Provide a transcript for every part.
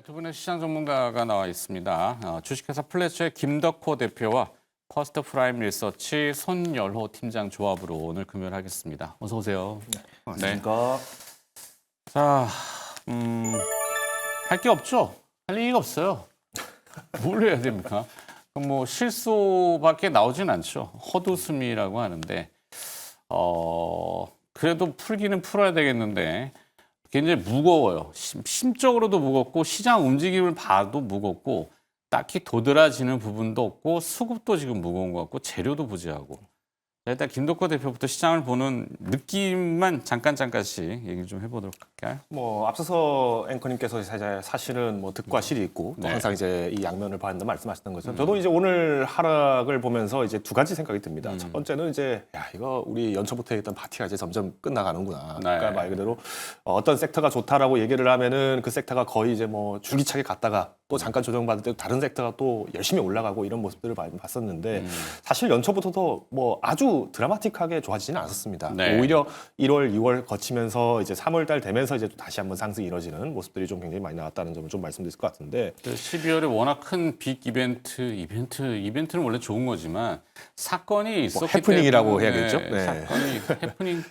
네, 두 분의 시장 전문가가 나와 있습니다. 주식회사 플래츠의 김덕호 대표와 퍼스트 프라임 리서치 손열호 팀장 조합으로 오늘 금요일 하겠습니다. 어서 오세요. 네. 안녕하십니까. 자, 할 게 없죠? 할 얘기가 없어요. 뭘 해야 됩니까? 뭐 실소밖에 나오진 않죠. 헛웃음이라고 하는데, 그래도 풀기는 풀어야 되겠는데 굉장히 무거워요. 심적으로도 무겁고 시장 움직임을 봐도 무겁고 딱히 도드라지는 부분도 없고 수급도 지금 무거운 것 같고 재료도 부재하고. 일단 김덕호 대표부터 시장을 보는 느낌만 잠깐씩 얘기 좀 해보도록 할까요? 뭐 앞서서 앵커님께서 사실은 뭐 득과 실이 있고 또 네. 항상 이제 이 양면을 봐야 한다 말씀하셨던 것처럼 저도 이제 오늘 하락을 보면서 이제 두 가지 생각이 듭니다. 첫 번째는 이제 야 이거 우리 연초부터 했던 파티가 이제 점점 끝나가는구나. 네. 그러니까 말 그대로 어떤 섹터가 좋다라고 얘기를 하면은 그 섹터가 거의 이제 뭐 줄기차게 갔다가 또 잠깐 조정받을 때 다른 섹터가 또 열심히 올라가고 이런 모습들을 많이 봤었는데 사실 연초부터도 뭐 아주 드라마틱하게 좋아지지는 않았습니다. 네. 오히려 1월, 2월 거치면서 이제 3월 달 되면서 이제 또 다시 한번 상승이 이루어지는 모습들이 좀 굉장히 많이 나왔다는 점을 좀 말씀드릴 것 같은데 12월에 워낙 큰 빅 이벤트는 원래 좋은 거지만 사건이 있었기 해프닝이라고 때문에 해야겠죠? 네. 사건이 해프닝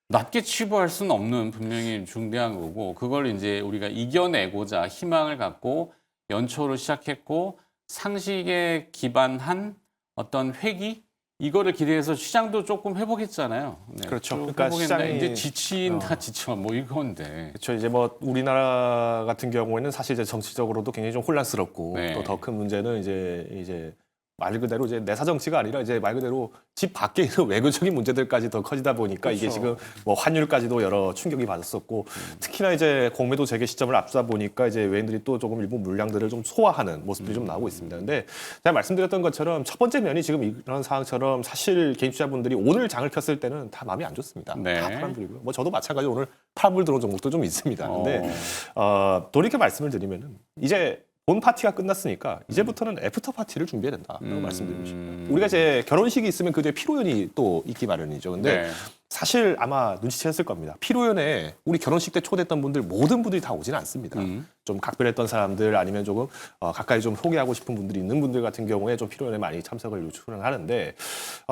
낮게 치부할 수는 없는 분명히 중대한 거고 그걸 이제 우리가 이겨내고자 희망을 갖고 연초로 시작했고 상식에 기반한 어떤 회기 이거를 기대해서 시장도 조금 회복했잖아요. 네, 그렇죠. 좀 그러니까 회복했는데 시장이- 이제 지친다 지쳐 뭐 이건데. 그렇죠. 이제 뭐 우리나라 같은 경우에는 사실 이제 정치적으로도 굉장히 좀 혼란스럽고 네. 또 더 큰 문제는 이제 말 그대로 이제 내사 정치가 아니라 이제 말 그대로 집 밖에 있는 외교적인 문제들까지 더 커지다 보니까 이게 그렇죠. 지금 뭐 환율까지도 여러 충격이 받았었고 특히나 이제 공매도 재개 시점을 앞두다 보니까 이제 외인들이 또 조금 일부 물량들을 좀 소화하는 모습들이 좀 나오고 있습니다. 근데 제가 말씀드렸던 것처럼 첫 번째 면이 지금 이런 상황처럼 사실 개인 투자분들이 오늘 장을 켰을 때는 다 마음이 안 좋습니다. 네. 다 파란불이고요. 뭐 저도 마찬가지로 오늘 파란불 들어온 종목도 좀 있습니다. 근데 돌이켜 말씀을 드리면은 이제 본 파티가 끝났으니까 이제부터는 애프터 파티를 준비해야 된다라고 말씀드리고 싶습니다. 우리가 이제 결혼식이 있으면 그 뒤에 피로연이 또 있기 마련이죠. 근데 네. 사실 아마 눈치챘을 겁니다. 피로연에 우리 결혼식 때 초대했던 분들 모든 분들이 다 오지는 않습니다. 좀 각별했던 사람들 아니면 조금 가까이 좀 소개하고 싶은 분들이 있는 분들 같은 경우에 좀 피로연에 많이 참석을 요청을 하는데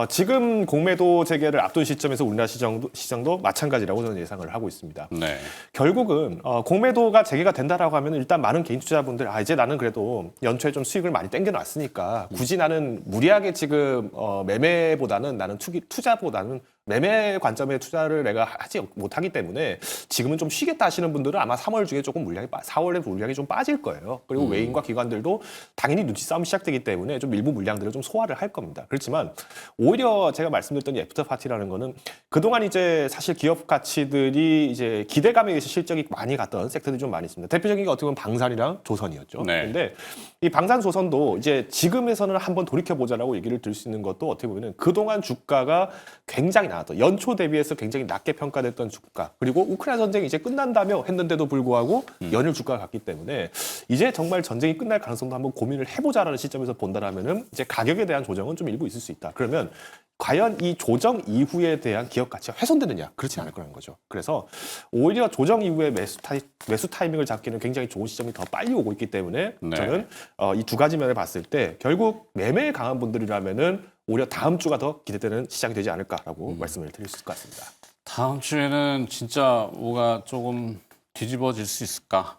지금 공매도 재개를 앞둔 시점에서 우리나라 시장도 마찬가지라고 저는 예상을 하고 있습니다. 네. 결국은 공매도가 재개가 된다라고 하면 일단 많은 개인 투자자분들 이제 나는 그래도 연초에 좀 수익을 많이 땡겨놨으니까 굳이 나는 무리하게 지금 매매보다는 나는 투자보다는 매매 관점의 투자를 내가 하지 못하기 때문에 지금은 좀 쉬겠다 하시는 분들은 아마 3월 중에 조금 4월에 물량이 좀 빠질 거예요. 그리고 외인과 기관들도 당연히 눈치 싸움이 시작되기 때문에 좀 일부 물량들을 좀 소화를 할 겁니다. 그렇지만 오히려 제가 말씀드렸던 이 애프터 파티라는 거는 그동안 이제 사실 기업 가치들이 이제 기대감에 의해서 실적이 많이 갔던 섹터들이 좀 많이 있습니다. 대표적인 게 어떻게 보면 방산이랑 조선이었죠. 네. 근데 이 방산 조선도 이제 지금에서는 한번 돌이켜 보자라고 얘기를 드릴 수 있는 것도 어떻게 보면은 그동안 주가가 굉장히 나왔던 연초 대비해서 굉장히 낮게 평가됐던 주가 그리고 우크라이나 전쟁이 이제 끝난다며 했는데도 불구하고 연일 주가가 갔기 때문에 이제 정말 전쟁이 끝날 가능성도 한번 고민을 해보자라는 시점에서 본다라면은 이제 가격에 대한 조정은 좀 일부 있을 수 있다. 그러면 과연 이 조정 이후에 대한 기업 가치가 훼손되느냐? 그렇지 않을 거라는 거죠. 그래서 오히려 조정 이후에 매수 타이밍을 잡기는 굉장히 좋은 시점이 더 빨리 오고 있기 때문에 네. 저는 이 두 가지 면을 봤을 때 결국 매매에 강한 분들이라면은 오히려 다음 주가 더 기대되는 시장이 되지 않을까라고 말씀을 드릴 수 있을 것 같습니다. 다음 주에는 진짜 뭐가 조금 뒤집어질 수 있을까?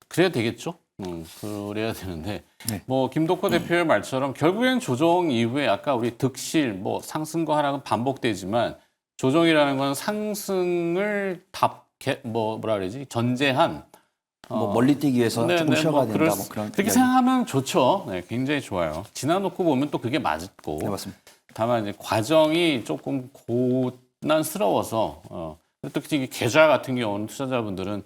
그래야 되겠죠? 그래야 되는데 뭐 김덕호 대표의 말처럼 결국엔 조정 이후에 아까 우리 득실 뭐 상승과 하락은 반복되지만 조정이라는 건 상승을 뭐라 그러지 전제한 뭐 멀리 뛰기 위해서 네, 조금 네, 쉬어가야 뭐 된다. 뭐 그런 그렇게 이야기. 생각하면 좋죠. 네, 굉장히 좋아요. 지나놓고 보면 또 그게 맞고. 네, 맞습니다. 다만 이제 과정이 조금 고난스러워서 특히 계좌 같은 경우는 투자자분들은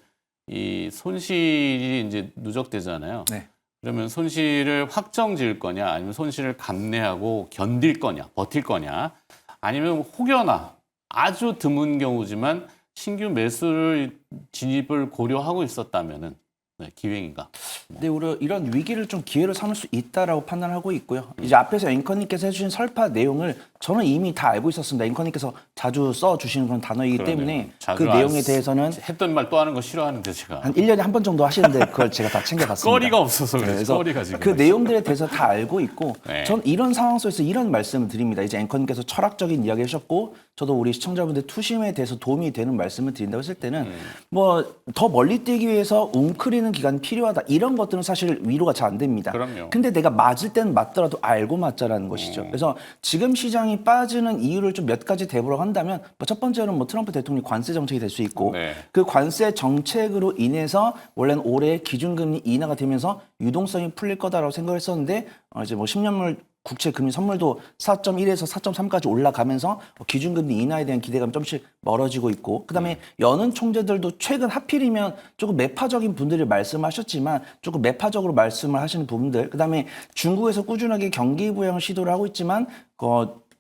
이 손실이 이제 누적되잖아요. 네. 그러면 손실을 확정 지을 거냐, 아니면 손실을 감내하고 견딜 거냐, 버틸 거냐, 아니면 혹여나 아주 드문 경우지만 신규 매수를 진입을 고려하고 있었다면은 기회인가? 근데 우리 이런 위기를 좀 기회로 삼을 수 있다라고 판단하고 있고요. 이제 앞에서 앵커님께서 해주신 설파 내용을 저는 이미 다 알고 있었습니다. 앵커님께서 자주 써주시는 그런 단어이기 때문에 그 내용에 대해서는 했던 말 또 하는 거 싫어하는데 제가 한 1년에 한 번 정도 하시는데 그걸 제가 다 챙겨봤습니다. 거리가 없어서 그래서 그래서 거리가 지금 그 내용들에 대해서 다 알고 있고 네. 전 이런 상황 속에서 이런 말씀을 드립니다. 이제 앵커님께서 철학적인 이야기 하셨고 저도 우리 시청자분들 투심에 대해서 도움이 되는 말씀을 드린다고 했을 때는 뭐 더 멀리 뛰기 위해서 웅크리는 기간이 필요하다. 이런 것들은 사실 위로가 잘 안 됩니다. 그럼요. 근데 내가 맞을 때는 맞더라도 알고 맞자라는 것이죠. 그래서 지금 시장이 빠지는 이유를 좀 몇 가지 대보라고 한다면 뭐 첫 번째는 뭐 트럼프 대통령이 관세 정책이 될 수 있고 네. 그 관세 정책으로 인해서 원래는 올해 기준금리 인하가 되면서 유동성이 풀릴 거다라고 생각했었는데 이제 뭐 10년물 국채 금리 선물도 4.1에서 4.3까지 올라가면서 기준금리 인하에 대한 기대감이 좀씩 멀어지고 있고 그다음에 여는 총재들도 최근 하필이면 조금 매파적인 분들이 말씀하셨지만 조금 매파적으로 말씀을 하시는 부분들 그다음에 중국에서 꾸준하게 경기 부양을 시도를 하고 있지만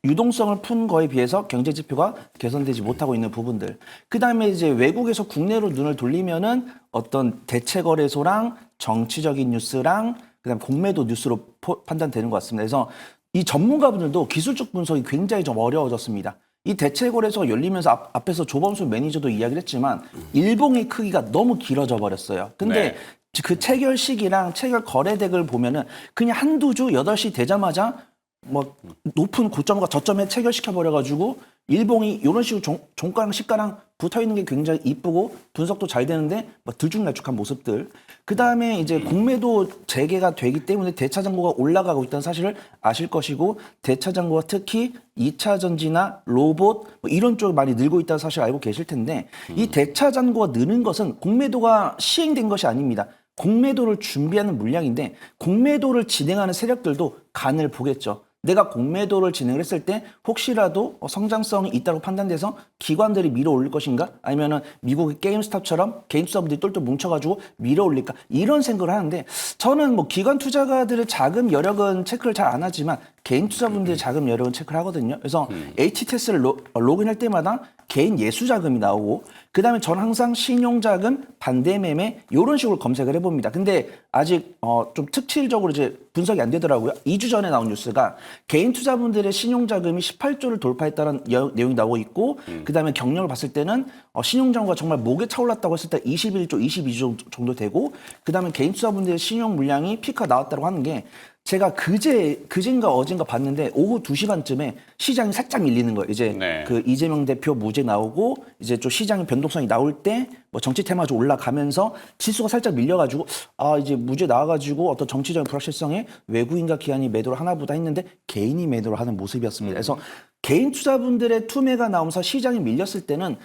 유동성을 푼 거에 비해서 경제 지표가 개선되지 못하고 있는 부분들. 그다음에 이제 외국에서 국내로 눈을 돌리면은 어떤 대체 거래소랑 정치적인 뉴스랑 그다음에 공매도 뉴스로 판단되는 것 같습니다. 그래서 이 전문가분들도 기술적 분석이 굉장히 좀 어려워졌습니다. 이 대체 거래소가 열리면서 앞에서 조범수 매니저도 이야기를 했지만 일봉의 크기가 너무 길어져 버렸어요. 근데 그 체결 시기랑 체결 거래액을 보면은 그냥 한두 주 8시 되자마자 뭐 높은 고점과 저점에 체결시켜 버려가지고 일봉이 이런 식으로 종가랑 시가랑 붙어 있는 게 굉장히 이쁘고 분석도 잘 되는데 뭐 들쭉날쭉한 모습들. 그 다음에 이제 공매도 재개가 되기 때문에 대차 잔고가 올라가고 있다는 사실을 아실 것이고 대차 잔고가 특히 2차 전지나 로봇 뭐 이런 쪽에 많이 늘고 있다는 사실 알고 계실 텐데 이 대차 잔고가 느는 것은 공매도가 시행된 것이 아닙니다. 공매도를 준비하는 물량인데 공매도를 진행하는 세력들도 간을 보겠죠. 내가 공매도를 진행을 했을 때 혹시라도 성장성이 있다고 판단돼서 기관들이 밀어 올릴 것인가? 아니면은 미국의 게임스탑처럼 개인 투자분들이 똘똘 뭉쳐가지고 밀어 올릴까? 이런 생각을 하는데 저는 뭐 기관 투자가들의 자금 여력은 체크를 잘 안 하지만 개인 투자분들의 자금 여력은 체크를 하거든요. 그래서 HTS를 로그인할 때마다 개인 예수 자금이 나오고 그다음에 저는 항상 신용자금, 반대매매 이런 식으로 검색을 해봅니다. 근데 아직 좀 특질적으로 이제 분석이 안 되더라고요. 2주 전에 나온 뉴스가 개인 투자분들의 신용자금이 18조를 돌파했다는 내용이 나오고 있고 그다음에 경력을 봤을 때는 신용장고가 정말 목에 차올랐다고 했을 때 21조, 22조 정도 되고 그다음에 개인 투자분들의 신용 물량이 피크가 나왔다고 하는 게 제가 그젠가 어젠가 봤는데 오후 2시 반쯤에 시장이 살짝 밀리는 거예요. 이제 그 이재명 대표 무죄 나오고 이제 좀 시장의 변동성이 나올 때 뭐 정치 테마주 올라가면서 지수가 살짝 밀려가지고 이제 무죄 나와가지고 어떤 정치적인 불확실성에 외국인과 기관이 매도를 하나보다 했는데 개인이 매도를 하는 모습이었습니다. 그래서 개인 투자분들의 투매가 나오면서 시장이 밀렸을 때는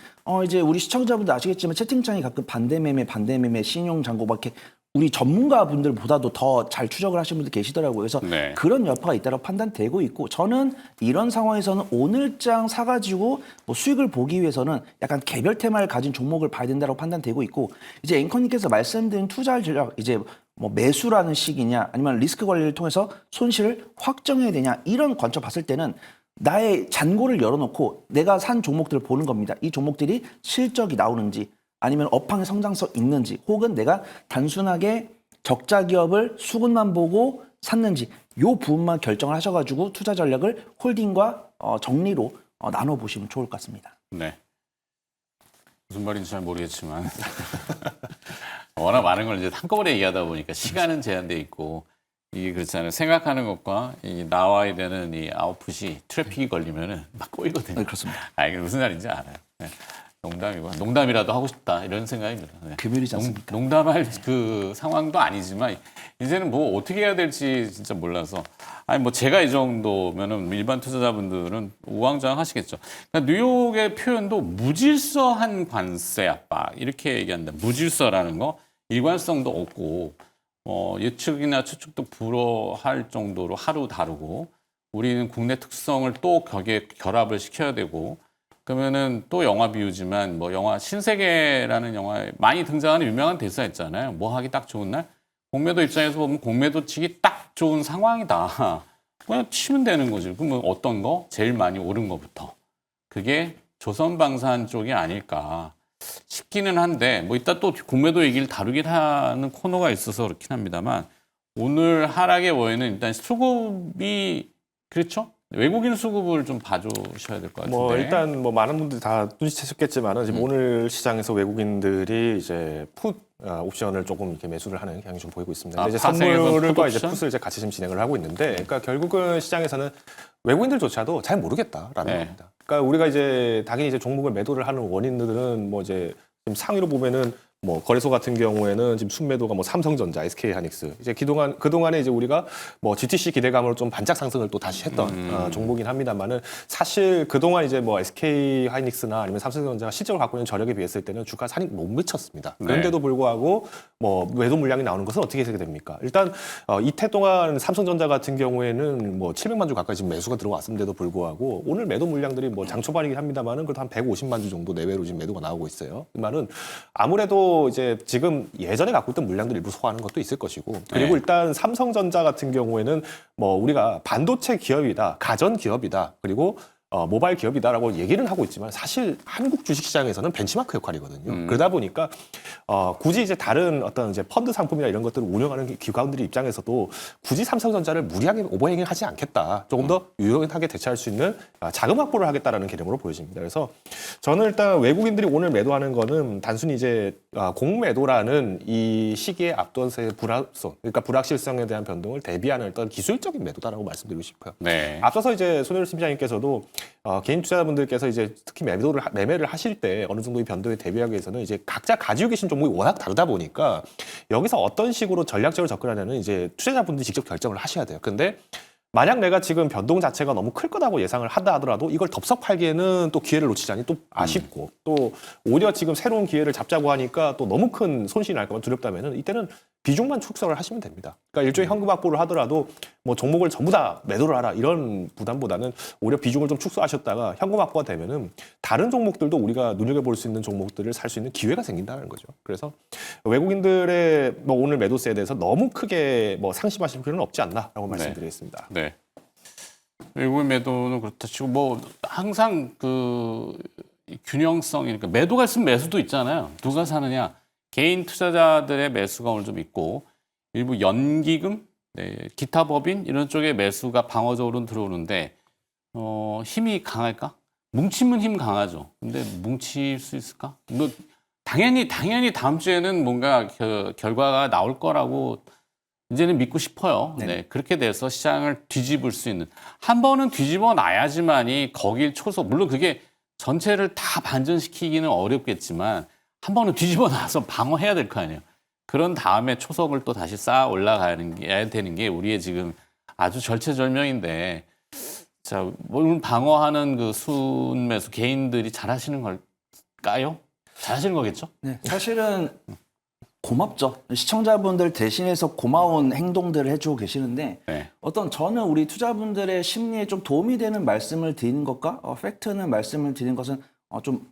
이제 우리 시청자분들 아시겠지만 채팅창에 가끔 반대매매, 신용장고 막 이렇게 우리 전문가분들보다도 더 잘 추적을 하시는 분들 계시더라고요. 그래서 그런 여파가 있다고 판단되고 있고 저는 이런 상황에서는 오늘장 사가지고 뭐 수익을 보기 위해서는 약간 개별 테마를 가진 종목을 봐야 된다고 판단되고 있고 이제 앵커님께서 말씀드린 투자 전략 이제 뭐 매수라는 식이냐 아니면 리스크 관리를 통해서 손실을 확정해야 되냐 이런 관점 봤을 때는 나의 잔고를 열어놓고 내가 산 종목들을 보는 겁니다. 이 종목들이 실적이 나오는지 아니면 업황의 성장성 있는지 혹은 내가 단순하게 적자 기업을 수급만 보고 샀는지 이 부분만 결정을 하셔가지고 투자 전략을 홀딩과 정리로 나눠보시면 좋을 것 같습니다. 네. 무슨 말인지 잘 모르겠지만 워낙 많은 걸 이제 한꺼번에 얘기하다 보니까 시간은 제한돼 있고 이게 그렇잖아요. 생각하는 것과 이 나와야 되는 이 아웃풋이 트래픽이 걸리면은 막 꼬이거든요. 네, 그렇습니다. 이게 무슨 말인지 알아요. 네. 농담이고 농담이라도 하고 싶다 이런 생각입니다. 네. 금요일이지 않습니까? 농담할 그 상황도 아니지만 이제는 뭐 어떻게 해야 될지 진짜 몰라서 뭐 제가 이 정도면은 일반 투자자분들은 우왕좌왕하시겠죠. 그러니까 뉴욕의 표현도 무질서한 관세 압박 이렇게 얘기한다. 무질서라는 거 일관성도 없고 예측이나 추측도 불허할 정도로 하루 다르고 우리는 국내 특성을 또 거기에 결합을 시켜야 되고. 그러면은 또 영화 비유지만 뭐 영화 신세계라는 영화에 많이 등장하는 유명한 대사 있잖아요. 뭐 하기 딱 좋은 날. 공매도 입장에서 보면 공매도 치기 딱 좋은 상황이다. 그냥 치면 되는 거지. 그러면 어떤 거? 제일 많이 오른 거부터. 그게 조선방산 쪽이 아닐까. 싶기는 한데 뭐 이따 또 공매도 얘기를 다루긴 하는 코너가 있어서 그렇긴 합니다만 오늘 하락의 원인은 일단 수급이 그렇죠? 외국인 수급을 좀 봐주셔야 될 것 같은데. 뭐 일단 뭐 많은 분들이 다 눈치채셨겠지만은 지금 오늘 시장에서 외국인들이 이제 풋 옵션을 조금 이렇게 매수를 하는 경향이 좀 보이고 있습니다. 아, 이제 파생해서 선물과 풋 이제 옵션? 풋을 이제 같이 지금 진행을 하고 있는데, 그러니까 결국은 시장에서는 외국인들조차도 잘 모르겠다라는 네. 겁니다. 그러니까 우리가 이제 당연히 이제 종목을 매도를 하는 원인들은 뭐 이제 지금 상위로 보면은 뭐 거래소 같은 경우에는 지금 순매도가 뭐 삼성전자, SK하이닉스 이제 그동안에 이제 우리가 뭐 GTC 기대감으로 좀 반짝 상승을 또 다시 했던 종목이긴 합니다만은 사실 그동안 이제 뭐 SK하이닉스나 아니면 삼성전자가 실적을 갖고 있는 저력에 비했을 때는 주가 살이 못 미쳤습니다. 그런데도 불구하고 뭐 매도 물량이 나오는 것은 어떻게 해석이 됩니까? 일단 이태 동안 삼성전자 같은 경우에는 뭐 700만 주 가까이 지금 매수가 들어왔음에도 불구하고 오늘 매도 물량들이 뭐 장 초반이긴 합니다만은 그래도 한 150만 주 정도 내외로 지금 매도가 나오고 있어요. 그 말은 아무래도 이제 지금 예전에 갖고 있던 물량들 일부 소화하는 것도 있을 것이고 그리고 네. 일단 삼성전자 같은 경우에는 뭐 우리가 반도체 기업이다, 가전 기업이다, 그리고 모바일 기업이다라고 얘기는 하고 있지만 사실 한국 주식시장에서는 벤치마크 역할이거든요. 그러다 보니까 굳이 이제 다른 어떤 이제 펀드 상품이나 이런 것들을 운영하는 기관들의 입장에서도 굳이 삼성전자를 무리하게 오버행을 하지 않겠다. 조금 더 유연하게 대처할 수 있는 자금 확보를 하겠다라는 개념으로 보여집니다. 그래서 저는 일단 외국인들이 오늘 매도하는 거는 단순히 이제 공매도라는 이 시기에 앞서서의 불확성, 그러니까 불확실성에 대한 변동을 대비하는 어떤 기술적인 매도다라고 말씀드리고 싶어요. 네. 앞서서 이제 손혜율 팀장님께서도 개인 투자자분들께서 이제 특히 매매를 하실 때 어느 정도의 변동에 대비하기 위해서는 이제 각자 가지고 계신 종목이 워낙 다르다 보니까 여기서 어떤 식으로 전략적으로 접근하냐는 이제 투자자분들이 직접 결정을 하셔야 돼요. 근데 만약 내가 지금 변동 자체가 너무 클 거라고 예상을 한다 하더라도 이걸 덥석 팔기에는 또 기회를 놓치자니 또 아쉽고 또 오히려 지금 새로운 기회를 잡자고 하니까 또 너무 큰 손실이 날까 봐 두렵다면은 이때는 비중만 축소를 하시면 됩니다. 그러니까 일종의 현금 확보를 하더라도 뭐 종목을 전부 다 매도를 하라 이런 부담보다는 오히려 비중을 좀 축소하셨다가 현금 확보가 되면은 다른 종목들도 우리가 눈여겨볼 수 있는 종목들을 살 수 있는 기회가 생긴다는 거죠. 그래서 외국인들의 뭐 오늘 매도세에 대해서 너무 크게 뭐 상심하실 필요는 없지 않나라고 말씀드리겠습니다. 네. 외국인 매도는 그렇다 치고 뭐 항상 그 균형성이니까 매도가 있으면 매수도 있잖아요. 누가 사느냐? 개인 투자자들의 매수가 오늘 좀 있고 일부 연기금, 네, 기타 법인 이런 쪽에 매수가 방어적으로는 들어오는데 힘이 강할까? 뭉치면 힘 강하죠. 근데 뭉칠 수 있을까? 뭐 당연히 다음 주에는 뭔가 결과가 나올 거라고 이제는 믿고 싶어요. 네. 그렇게 돼서 시장을 뒤집을 수 있는 한 번은 뒤집어 놔야지만이 거길 초속 물론 그게 전체를 다 반전시키기는 어렵겠지만 한 번은 뒤집어 놔서 방어해야 될 거 아니에요. 그런 다음에 초석을 또 다시 쌓아 올라가야 되는 게 우리의 지금 아주 절체절명인데 자, 오늘 방어하는 그 순매수 개인들이 잘하시는 걸까요? 잘하시는 거겠죠? 네, 사실은 고맙죠. 시청자분들 대신해서 고마운 행동들을 해주고 계시는데 네. 어떤 저는 우리 투자분들의 심리에 좀 도움이 되는 말씀을 드리는 것과 팩트는 말씀을 드리는 것은 좀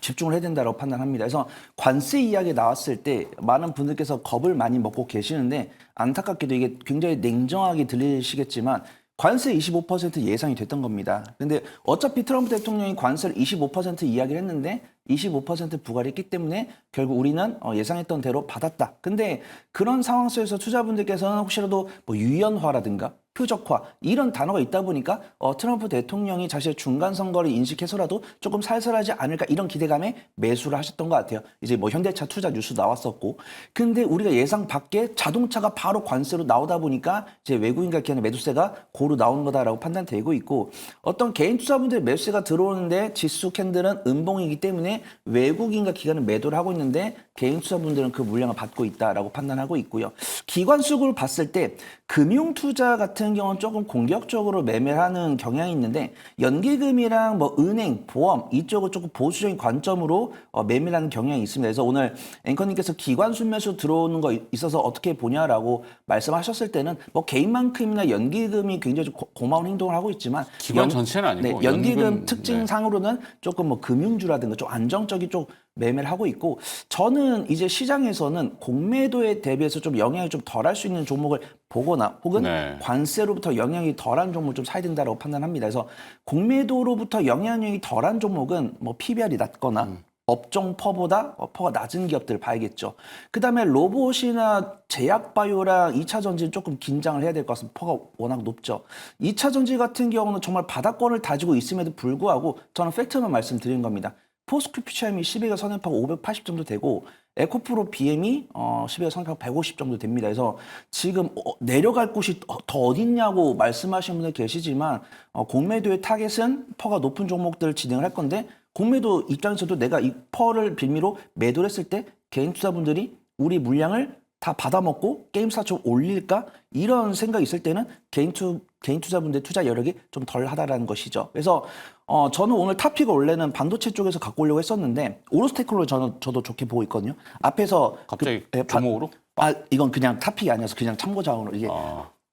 집중을 해야 된다고 판단합니다. 그래서 관세 이야기 나왔을 때 많은 분들께서 겁을 많이 먹고 계시는데 안타깝게도 이게 굉장히 냉정하게 들리시겠지만 관세 25% 예상이 됐던 겁니다. 근데 어차피 트럼프 대통령이 관세를 25% 이야기를 했는데 25% 부과를 했기 때문에 결국 우리는 예상했던 대로 받았다. 근데 그런 상황 속에서 투자분들께서는 혹시라도 뭐 유연화라든가 표적화 이런 단어가 있다 보니까 트럼프 대통령이 자신의 중간 선거를 인식해서라도 조금 살살하지 않을까 이런 기대감에 매수를 하셨던 것 같아요. 이제 뭐 현대차 투자 뉴스 나왔었고, 근데 우리가 예상 밖에 자동차가 바로 관세로 나오다 보니까 이제 외국인과 기관의 매도세가 고루 나오는 거다라고 판단되고 있고, 어떤 개인 투자분들의 매수세가 들어오는데 지수 캔들은 음봉이기 때문에 외국인과 기관은 매도를 하고 있는데 개인 투자분들은 그 물량을 받고 있다라고 판단하고 있고요. 기관 수급을 봤을 때 금융 투자 같은 경우는 조금 공격적으로 매매하는 경향이 있는데 연기금이랑 뭐 은행, 보험 이쪽은 조금 보수적인 관점으로 매매하는 경향이 있습니다. 그래서 오늘 앵커님께서 기관 순매수 들어오는 거 있어서 어떻게 보냐라고 말씀하셨을 때는 뭐 개인만큼이나 연기금이 굉장히 좀 고마운 행동을 하고 있지만 기관 전체는 아니고 네, 연기금 연금, 특징상으로는 조금 뭐 금융주라든가 좀 안정적인 쪽 매매를 하고 있고, 저는 이제 시장에서는 공매도에 대비해서 좀 영향이 좀 덜할 수 있는 종목을 보거나 혹은 네. 관세로부터 영향이 덜한 종목을 좀 사야 된다고 판단합니다. 그래서 공매도로부터 영향력이 덜한 종목은 뭐 PBR이 낮거나 업종 퍼보다 퍼가 낮은 기업들 봐야겠죠. 그다음에 로봇이나 제약바이오랑 2차 전지는 조금 긴장을 해야 될 것 같습니다. 퍼가 워낙 높죠. 2차 전지 같은 경우는 정말 바닥권을 다지고 있음에도 불구하고 저는 팩트만 말씀드린 겁니다. 포스코 퓨처엠이 12가 선행파가 580 정도 되고 에코프로 BM이 12가 선행파가 150 정도 됩니다. 그래서 지금 내려갈 곳이 더 어딨냐고 말씀하시는 분들 계시지만 공매도의 타겟은 퍼가 높은 종목들을 진행을 할 건데 공매도 입장에서도 내가 이 퍼를 빌미로 매도를 했을 때 개인 투자분들이 우리 물량을 다 받아먹고 게임사 좀 올릴까? 이런 생각이 있을 때는 개인 투자분들 투자 여력이 좀 덜 하다라는 것이죠. 그래서 저는 오늘 탑픽을 원래는 반도체 쪽에서 갖고 오려고 했었는데 오로스테크로 저도 좋게 보고 있거든요. 앞에서 갑자기 종목으로? 이건 그냥 탑픽이 아니어서 그냥 참고자원으로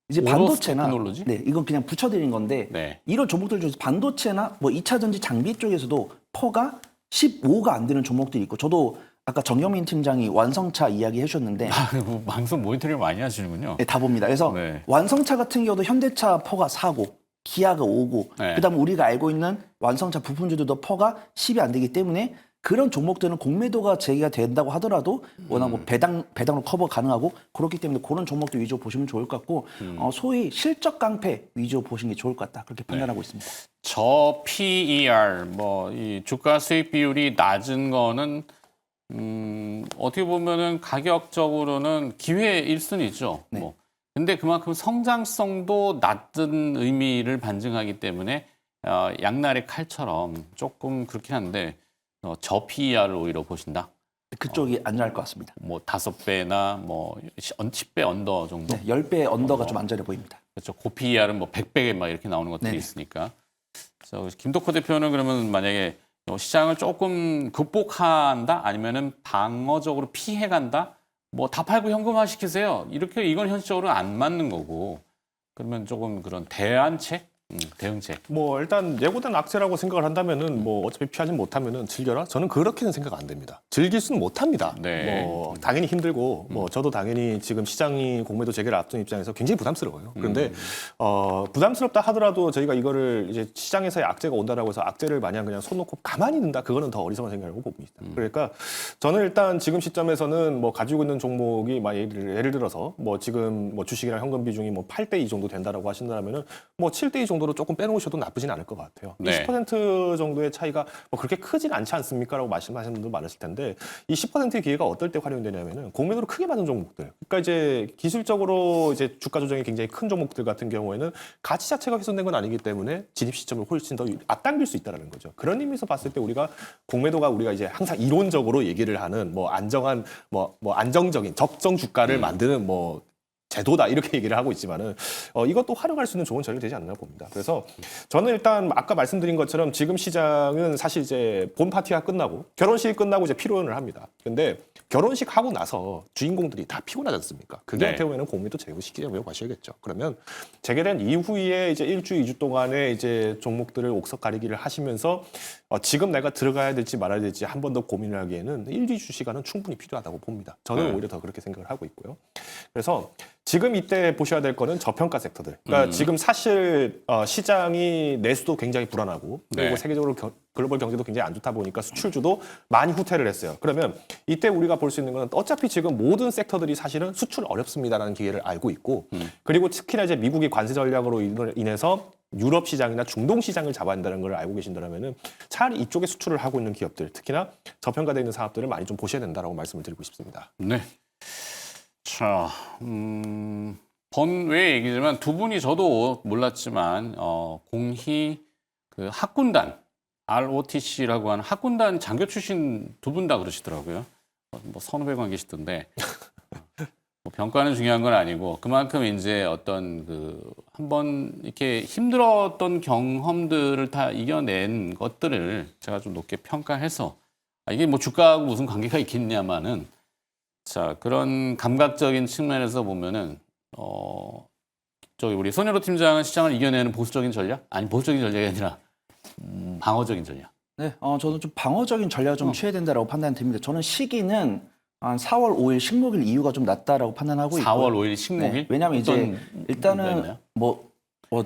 이제 반도체나 테크놀로지? 네, 이건 그냥 붙여드린 건데 네. 이런 종목들 중에서 반도체나 뭐 2차 전지 장비 쪽에서도 퍼가 15가 안 되는 종목들이 있고 저도 아까 정경민 팀장이 완성차 이야기 해주셨는데 뭐 방송 모니터링 많이 하시는군요. 네, 다 봅니다. 그래서 네. 완성차 같은 경우도 현대차 퍼가 4고 기아가 5고 네. 그다음에 우리가 알고 있는 완성차 부품주들도 퍼가 10이 안 되기 때문에 그런 종목들은 공매도가 제기가 된다고 하더라도 워낙 뭐 배당으로 커버 가능하고 그렇기 때문에 그런 종목들 위주로 보시면 좋을 것 같고 소위 실적 깡패 위주로 보시는 게 좋을 것 같다 그렇게 판단하고 있습니다. 저 PER 뭐 이 주가 수익 비율이 낮은 거는 어떻게 보면은 가격적으로는 기회 1순위죠. 네. 뭐. 근데 그만큼 성장성도 낮은 의미를 반증하기 때문에 양날의 칼처럼 조금 그렇긴 한데 저 PER을 오히려 보신다. 그쪽이 안전할 것 같습니다. 뭐 5배나 뭐 10배 언더 정도. 네, 10배 언더가 좀 안전해 보입니다. 그렇죠. 고 PER은 뭐 100배에 막 이렇게 나오는 것들이 네네. 있으니까. 그래서 김덕호 대표는 그러면 만약에 시장을 조금 극복한다 아니면은 방어적으로 피해간다 뭐 다 팔고 현금화 시키세요 이렇게 이건 현실적으로 안 맞는 거고 그러면 조금 그런 대안책 대응책 뭐 일단 예고된 악재라고 생각을 한다면은 뭐 어차피 피하지 못하면은 즐겨라. 저는 그렇게는 생각 안 됩니다. 즐길 수는 못합니다. 네. 뭐 당연히 힘들고 뭐 저도 당연히 지금 시장이 공매도 재개를 앞둔 입장에서 굉장히 부담스러워요. 그런데 부담스럽다 하더라도 저희가 이거를 이제 시장에서의 악재가 온다라고 해서 악재를 마냥 그냥 손 놓고 가만히 있는다 그거는 더 어리석은 생각이라고 봅니다. 그러니까 저는 일단 지금 시점에서는 뭐 가지고 있는 종목이 막 예를 들어서 뭐 지금 뭐 주식이랑 현금 비중이 뭐 8대 2 정도 된다라고 하신다면은 뭐 7대 2 정도로 조금 빼놓으셔도 나쁘진 않을 것 같아요. 네. 20% 정도의 차이가 뭐 그렇게 크진 않지 않습니까라고 말씀하시는 분도 많으실 텐데 이 10%의 기회가 어떨 때 활용되냐면은 공매도로 크게 맞은 종목들. 그러니까 이제 기술적으로 이제 주가 조정이 굉장히 큰 종목들 같은 경우에는 가치 자체가 훼손된 건 아니기 때문에 진입 시점을 훨씬 더 앞당길 수 있다는 거죠. 그런 의미에서 봤을 때 우리가 공매도가 우리가 이제 항상 이론적으로 얘기를 하는 뭐 안정한 뭐 안정적인 적정 주가를 만드는 뭐 제도다 이렇게 얘기를 하고 있지만은 이것도 활용할 수 있는 좋은 전략이 되지 않나 봅니다. 그래서 저는 일단 아까 말씀드린 것처럼 지금 시장은 사실 이제 본 파티가 끝나고 결혼식이 끝나고 이제 피로연을 합니다. 근데 결혼식 하고 나서 주인공들이 다 피곤하지 않습니까? 그 네. 경우에는 공매도 재개시키자고 하셔야겠죠. 그러면 재개된 이후에 이제 1주, 2주 동안에 이제 종목들을 옥석 가리기를 하시면서 지금 내가 들어가야 될지 말아야 될지 한 번 더 고민을 하기에는 1, 2주 시간은 충분히 필요하다고 봅니다. 저는 오히려 더 그렇게 생각을 하고 있고요. 그래서 지금 이때 보셔야 될 거는 저평가 섹터들. 그러니까 지금 사실 시장이 내수도 굉장히 불안하고 그리고 네. 세계적으로 글로벌 경제도 굉장히 안 좋다 보니까 수출주도 많이 후퇴를 했어요. 그러면 이때 우리가 볼 수 있는 건 어차피 지금 모든 섹터들이 사실은 수출 어렵습니다라는 기회를 알고 있고 그리고 특히나 이제 미국이 관세 전략으로 인해서 유럽 시장이나 중동 시장을 잡아야 한다는 걸 알고 계신다면은 차라리 이쪽에 수출을 하고 있는 기업들, 특히나 저평가되어 있는 사업들을 많이 좀 보셔야 된다라고 말씀을 드리고 싶습니다. 네. 자, 번외 얘기지만 두 분이 저도 몰랐지만 공희 그 학군단 ROTC라고 하는 학군단 장교 출신 두 분 다 그러시더라고요. 뭐 선후배 관계시던데 뭐 병가는 중요한 건 아니고 그만큼 이제 어떤 그 한번 이렇게 힘들었던 경험들을 다 이겨낸 것들을 제가 좀 높게 평가해서 이게 뭐 주가하고 무슨 관계가 있겠냐마는 자 그런 감각적인 측면에서 보면은 저기 우리 손혜로 팀장은 시장을 이겨내는 보수적인 전략? 아니 보수적인 전략이 아니라 방어적인 전략. 네, 저는 좀 방어적인 전략을 좀 취해야 된다라고 판단됩니다. 저는 시기는 한 4월 5일 식목일 이후가 좀 낫다라고 판단하고 있고. 4월 5일 식목일? 네, 왜냐하면 이제 일단은 뭐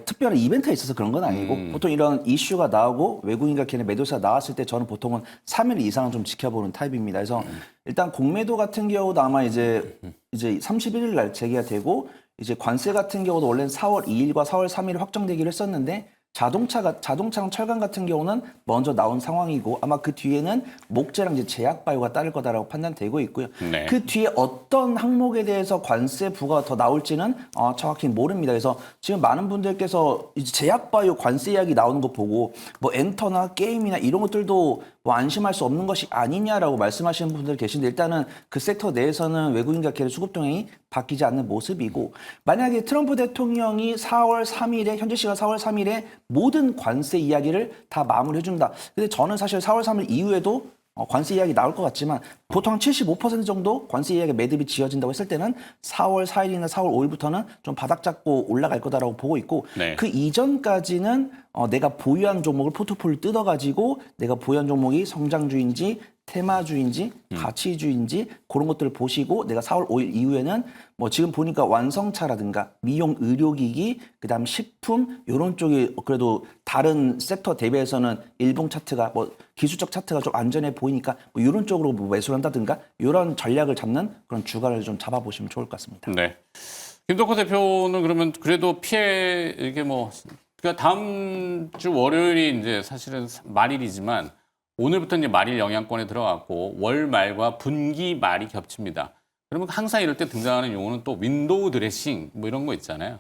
특별한 이벤트가 있어서 그런 건 아니고 보통 이런 이슈가 나오고 외국인과 걔네 매도세가 나왔을 때 저는 보통은 3일 이상은 좀 지켜보는 타입입니다. 그래서 일단 공매도 같은 경우도 아마 이제 31일 날 재개가 되고 이제 관세 같은 경우도 원래는 4월 2일과 4월 3일 확정되기로 했었는데 자동차랑 철강 같은 경우는 먼저 나온 상황이고 아마 그 뒤에는 목재랑 이제 제약 바이오가 따를 거다라고 판단되고 있고요. 네. 그 뒤에 어떤 항목에 대해서 관세 부과가 더 나올지는 정확히 모릅니다. 그래서 지금 많은 분들께서 이제 제약 바이오 관세 이야기 나오는 거 보고 뭐 엔터나 게임이나 이런 것들도 뭐 안심할 수 없는 것이 아니냐라고 말씀하시는 분들 계신데 일단은 그 섹터 내에서는 외국인과 기업의 수급 동향이 바뀌지 않는 모습이고 만약에 트럼프 대통령이 4월 3일에 현재 시간 4월 3일에 모든 관세 이야기를 다 마무리해준다. 근데 저는 사실 4월 3일 이후에도 관세 이야기 나올 것 같지만 보통 한 75% 정도 관세 이야기 매듭이 지어진다고 했을 때는 4월 4일이나 4월 5일부터는 좀 바닥 잡고 올라갈 거다라고 보고 있고 네. 그 이전까지는 내가 보유한 종목을 포트폴리오 뜯어가지고 내가 보유한 종목이 성장주인지 테마주인지 가치주인지 그런 것들을 보시고 내가 4월 5일 이후에는 뭐 지금 보니까 완성차라든가 미용 의료기기 그다음 식품 이런 쪽이 그래도 다른 섹터 대비해서는 일봉 차트가 뭐 기술적 차트가 좀 안전해 보이니까 뭐 이런 쪽으로 뭐 매수를 한다든가 이런 전략을 잡는 그런 주가를 좀 잡아보시면 좋을 것 같습니다. 네. 김덕호 대표는 그러면 그래도 피해 이게 뭐 그러니까 다음 주 월요일이 이제 사실은 말일이지만 오늘부터 이제 말일 영향권에 들어갔고 월 말과 분기 말이 겹칩니다. 그러면 항상 이럴 때 등장하는 용어는 또 윈도우 드레싱 뭐 이런 거 있잖아요.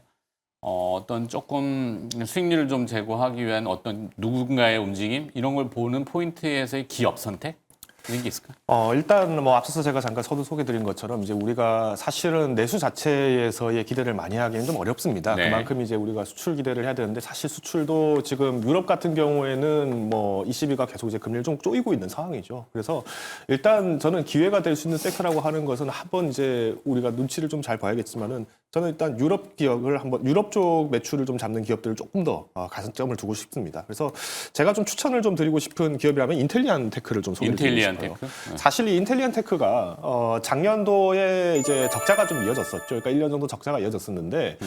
어떤 조금 수익률을 좀 제고하기 위한 어떤 누군가의 움직임 이런 걸 보는 포인트에서의 기업 선택 이런 게 있을까요? 일단 뭐 앞서서 제가 잠깐 서두 소개드린 것처럼 이제 우리가 사실은 내수 자체에서의 기대를 많이 하기는 좀 어렵습니다. 네. 그만큼 이제 우리가 수출 기대를 해야 되는데 사실 수출도 지금 유럽 같은 경우에는 뭐 ECB가 계속 이제 금리를 좀 쪼이고 있는 상황이죠. 그래서 일단 저는 기회가 될 수 있는 섹터라고 하는 것은 한번 이제 우리가 눈치를 좀 잘 봐야겠지만은 저는 일단 유럽 기업을 한번 유럽 쪽 매출을 좀 잡는 기업들을 조금 더 가산점을 두고 싶습니다. 그래서 제가 좀 추천을 좀 드리고 싶은 기업이라면 인텔리안 테크를 좀 소개드리고 싶어요. 테크? 네. 사실 이 인텔리안 테크가 작년도에 이제 적자가 좀 이어졌었죠. 그러니까 1년 정도 적자가 이어졌었는데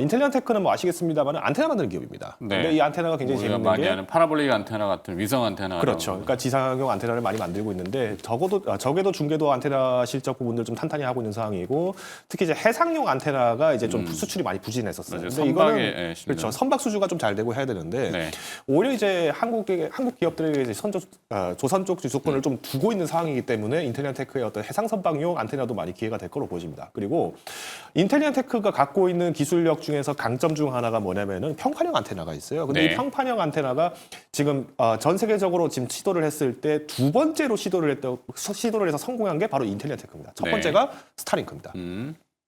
인텔리안 테크는 뭐 아시겠습니다만 안테나 만드는 기업입니다. 네. 근데 이 안테나가 굉장히 우리가 재밌는 많이 게 아는 파라볼릭 안테나 같은 위성 안테나 그렇죠. 그러니까 지상용 안테나를 많이 만들고 있는데 적에도 중계도 안테나 실적 부분들 좀 탄탄히 하고 있는 상황이고 특히 이제 해상용 안테나가 이제 좀 수출이 많이 부진했었어요. 맞아요. 근데 이거는 선박에, 그렇죠. 선박 수주가 좀 잘 되고 해야 되는데 네. 오히려 이제 한국 기업들에게 이제 조선 쪽 주도권을 좀 두고 있는 상황이기 때문에 인텔리안 테크의 어떤 해상 선박용 안테나도 많이 기회가 될 거로 보여집니다. 그리고 인텔리안 테크가 갖고 있는 기술력 중에서 강점 중 하나가 뭐냐면은 평판형 안테나가 있어요. 근데 네. 이 평판형 안테나가 지금 전 세계적으로 지금 시도를 했을 때 두 번째로 시도를 해서 성공한 게 바로 인텔리안 테크입니다. 첫 네. 번째가 스타링크입니다.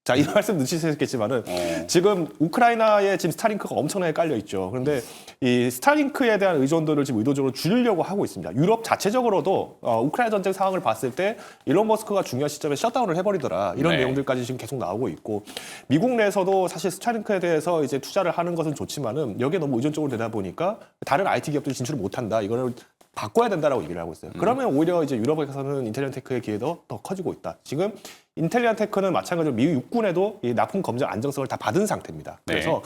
자, 이 말씀 늦으셨겠지만은 지금 우크라이나에 지금 스타링크가 엄청나게 깔려 있죠. 그런데 이 스타링크에 대한 의존도를 지금 의도적으로 줄이려고 하고 있습니다. 유럽 자체적으로도 우크라이나 전쟁 상황을 봤을 때 일론 머스크가 중요한 시점에 셧다운을 해버리더라. 이런 네. 내용들까지 지금 계속 나오고 있고 미국 내에서도 사실 스타링크에 대해서 이제 투자를 하는 것은 좋지만은 여기에 너무 의존적으로 되다 보니까 다른 IT 기업들이 진출을 못한다. 이거를 바꿔야 된다라고 얘기를 하고 있어요. 그러면 오히려 이제 유럽에서는 인텔리안 테크의 기회도 더 커지고 있다. 지금 인텔리안 테크는 마찬가지로 미국 육군에도 이 납품 검증 안정성을 다 받은 상태입니다. 그래서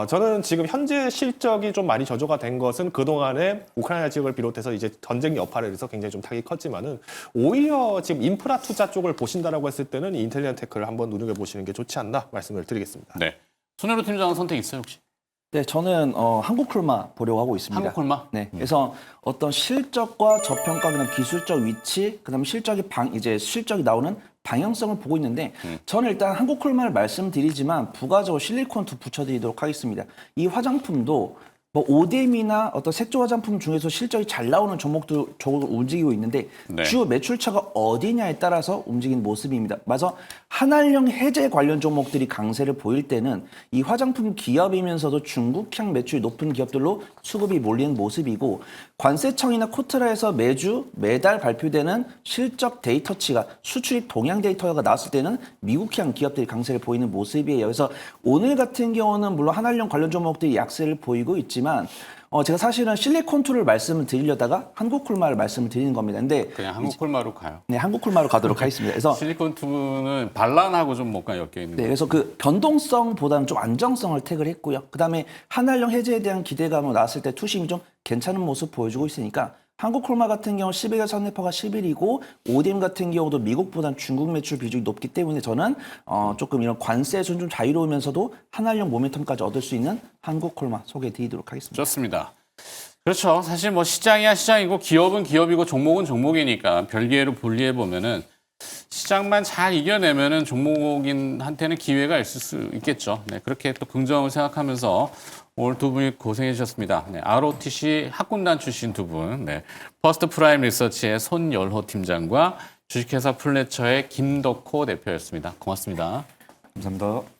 저는 지금 현재 실적이 좀 많이 저조가 된 것은 그동안에 우크라이나 지역을 비롯해서 이제 전쟁 여파를 해서 굉장히 좀 타격이 컸지만은 오히려 지금 인프라 투자 쪽을 보신다라고 했을 때는 이 인텔리안 테크를 한번 눈여겨보시는 게 좋지 않나 말씀을 드리겠습니다. 네. 손해로 팀장은 선택 있어요 혹시? 네, 저는 한국콜마 보려고 하고 있습니다. 한국콜마? 네, 그래서 어떤 실적과 저평가, 그다음 기술적 위치, 그다음 이제 실적이 나오는 방향성을 보고 있는데 저는 일단 한국콜마를 말씀드리지만 부가적으로 실리콘도 붙여드리도록 하겠습니다. 이 화장품도 뭐 오뎀이나 어떤 색조 화장품 중에서 실적이 잘 나오는 종목들 쪽으로 움직이고 있는데 네. 주요 매출처가 어디냐에 따라서 움직이는 모습입니다. 그래서 한알령 해제 관련 종목들이 강세를 보일 때는 이 화장품 기업이면서도 중국향 매출이 높은 기업들로 수급이 몰리는 모습이고 관세청이나 코트라에서 매달 발표되는 실적 데이터치가 수출입 동향 데이터가 나왔을 때는 미국향 기업들이 강세를 보이는 모습이에요. 그래서 오늘 같은 경우는 물론 한알령 관련 종목들이 약세를 보이고 있지만 제가 사실은 실리콘2를 말씀을 드리려다가 한국콜마를 말씀을 드리는 겁니다. 근데 그냥 한국 콜마로 가요. 네, 한국콜마로 가도록 하겠습니다. 그래서 실리콘2는 반란하고 좀 뭔가 엮여 있는 네, 거. 그래서 그 변동성보다는 좀 안정성을 택을 했고요. 그다음에 한알령 해제에 대한 기대감으로 나왔을 때 투심이 좀 괜찮은 모습 보여주고 있으니까 한국콜마 같은 경우 11월 선내파가 11이고 ODM 같은 경우도 미국보다는 중국 매출 비중이 높기 때문에 저는 조금 이런 관세에서 좀 자유로우면서도 한알령 모멘텀까지 얻을 수 있는 한국콜마 소개해드리도록 하겠습니다. 좋습니다. 그렇죠. 사실 뭐 시장이야 시장이고 기업은 기업이고 종목은 종목이니까 별개로 분리해 보면은 시장만 잘 이겨내면은 종목인한테는 기회가 있을 수 있겠죠. 네, 그렇게 또 긍정을 생각하면서 오늘 두 분이 고생해 주셨습니다. 네, ROTC 학군단 출신 두 분, 네, 퍼스트 프라임 리서치의 손열호 팀장과 주식회사 플래처의 김덕호 대표였습니다. 고맙습니다. 감사합니다.